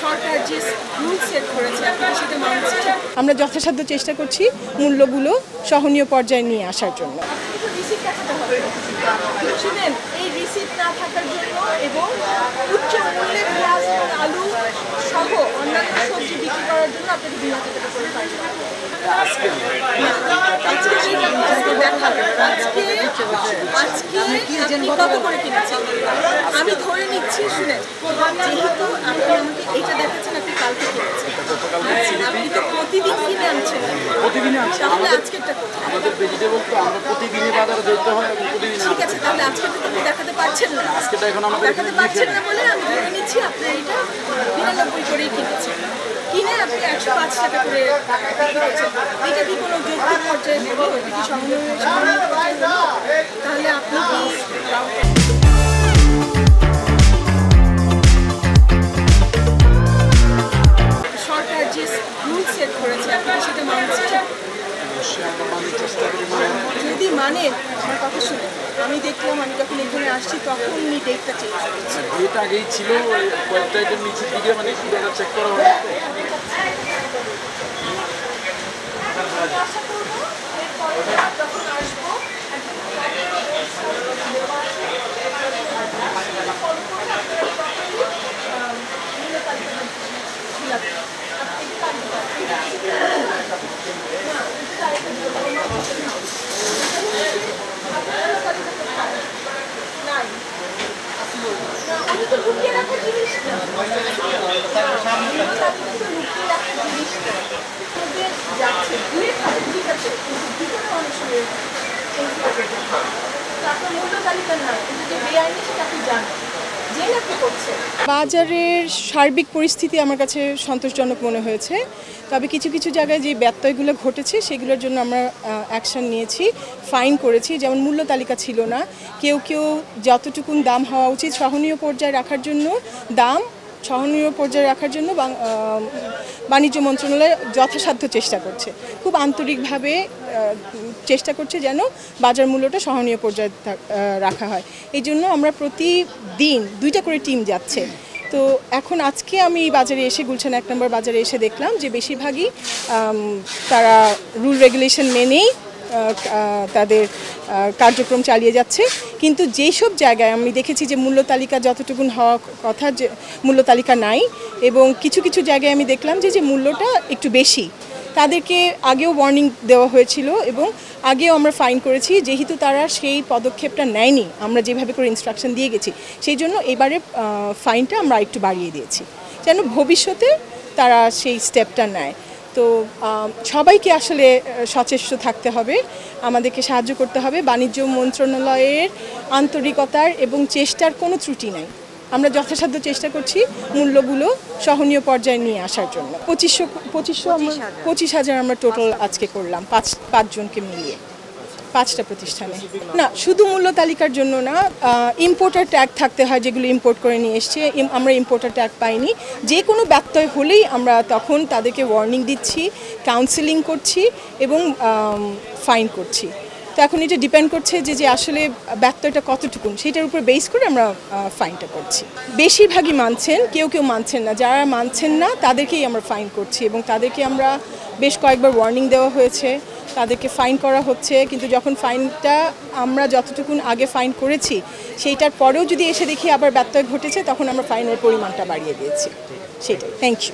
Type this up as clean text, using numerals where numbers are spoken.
সরকার যে rule set করেছে সেটা মানছে। আমরা যথাসাধ্য চেষ্টা করছি মূল্যগুলো সহনীয় পর্যায়ে নিয়ে আসার জন্য। শুনেন, এই রিসিপ্ট না থাকার জন্য এবং উচ্চ মূল্যের পেঁয়াজ এবং আলু সহ অন্যান্য সবজি বিক্রি করার জন্য আপনাকে ২,০০০ টাকা করে ফাইন করতে হবে। কত করে কিনেছেন আমি ধরে নিচ্ছি। শুনেন, যেহেতু আপনি আমাকে এটা দেখাচ্ছেন আপনি কালকে কিনেছেন, আপনি তো প্রতিদিন কিনে আনছেন। তাহলে আজকেরটা কোথায়? আমাদের ভেজিটেবল তো আমরা প্রতিদিনই বাজারে যেতে হয় এবং প্রতিদিন। ঠিক আছে, তাহলে আজকেরটা তো আপনি দেখাতে পারছেন না। আজকেটা এখন আমাদের দেখাতে পারছেন না বলে আমি ধরে নিচ্ছি আপনি এটা ৯২ করেই কিনেছেন। কিনে আপনি ১০৫ টাকা করে কিনেছেন। এটা কি কোনো যৌক্তিক পর্যায়ে হলো? এটা কি সহনীয় পর্যায়ে হলো? তাহলে আপনি কি সরকার যে রুল সেট করেছে আপনারা সেটা মানছে? যদি মানেন আমার কথা শুনে, আমি দেখলাম আমি যখন এখানে আসছি তখন উনি ডেটটা চেঞ্জ করেছে। ডেট আগেই ছিল, কয়েকটা আইটেম নিচের দিকে মানে পুরোটা চেক করা হয়। যখন আসবো বাজারের সার্বিক পরিস্থিতি আমার কাছে সন্তোষজনক মনে হয়েছে। তবে কিছু কিছু জায়গায় যে ব্যত্যয়গুলো ঘটেছে সেগুলোর জন্য আমরা অ্যাকশন নিয়েছি, ফাইন করেছি। যেমন মূল্য তালিকা ছিল না, কেউ কেউ যতটুকুন দাম হওয়া উচিত সহনীয় পর্যায়ে রাখার জন্য দাম সহনীয় পর্যায়ে রাখার জন্য বাণিজ্য মন্ত্রণালয় যথাসাধ্য চেষ্টা করছে, খুব আন্তরিকভাবে চেষ্টা করছে যেন বাজার মূল্যটা সহনীয় পর্যায়ে রাখা হয়। এই জন্য আমরা প্রতিদিন 2টা করে টিম যাচ্ছে। তো এখন আজকে আমি বাজারে এসে গুলশান 1 নম্বর বাজারে এসে দেখলাম যে বেশিরভাগই তারা রুল রেগুলেশন মেনেই তাদের কার্যক্রম চালিয়ে যাচ্ছে। কিন্তু যেই সব জায়গায় আমি দেখেছি যে মূল্য তালিকা যতটুকুন হওয়া কথা যে মূল্য তালিকা নাই, এবং কিছু কিছু জায়গায় আমি দেখলাম যে মূল্যটা একটু বেশি, তাদেরকে আগেও ওয়ার্নিং দেওয়া হয়েছিল এবং আগেও আমরা ফাইন করেছি। যেহেতু তারা সেই পদক্ষেপটা নেয়নি, আমরা যেভাবে করে ইনস্ট্রাকশন দিয়ে গেছি, সেই জন্য এবারে ফাইনটা আমরা একটু বাড়িয়ে দিয়েছি যেন ভবিষ্যতে তারা সেই স্টেপটা নেয়। তো সবাইকে আসলে সচেষ্ট থাকতে হবে, আমাদেরকে সাহায্য করতে হবে। বাণিজ্য মন্ত্রণালয়ের আন্তরিকতার এবং চেষ্টার কোনো ত্রুটি নাই। আমরা যথাসাধ্য চেষ্টা করছি মূল্যগুলো সহনীয় পর্যায়ে নিয়ে আসার জন্য। 25,000 আমরা টোটাল আজকে করলাম, পাঁচজনকে মিলিয়ে 5টা প্রতিষ্ঠানে। না, শুধু মূল্য তালিকার জন্য না, ইম্পোর্টার ট্যাগ থাকতে হয়, যেগুলো ইম্পোর্ট করে নিয়ে এসছে। আমরা ইম্পোর্টার ট্যাগ পাইনি। যে কোনো ব্যত্যয় হলেই আমরা তখন তাদেরকে ওয়ার্নিং দিচ্ছি, কাউন্সেলিং করছি এবং ফাইন করছি। তো এখন এটা ডিপেন্ড করছে যে আসলে ব্যত্যয়টা কতটুকুন, সেটার উপর বেস করে আমরা ফাইনটা করছি। বেশিরভাগই মানছেন, কেউ কেউ মানছেন না। যারা মানছেন না তাদেরকেই আমরা ফাইন করছি এবং তাদেরকে আমরা বেশ কয়েকবার ওয়ার্নিং দেওয়া হয়েছে, তাদেরকে ফাইন করা হচ্ছে। কিন্তু যখন ফাইনটা আমরা যতটুকুন আগে ফাইন করেছি সেইটার পরেও যদি এসে দেখি আবার ব্যত্যয় ঘটেছে, তখন আমরা ফাইনের পরিমাণটা বাড়িয়ে দিয়েছি। সেটাই। Thank you.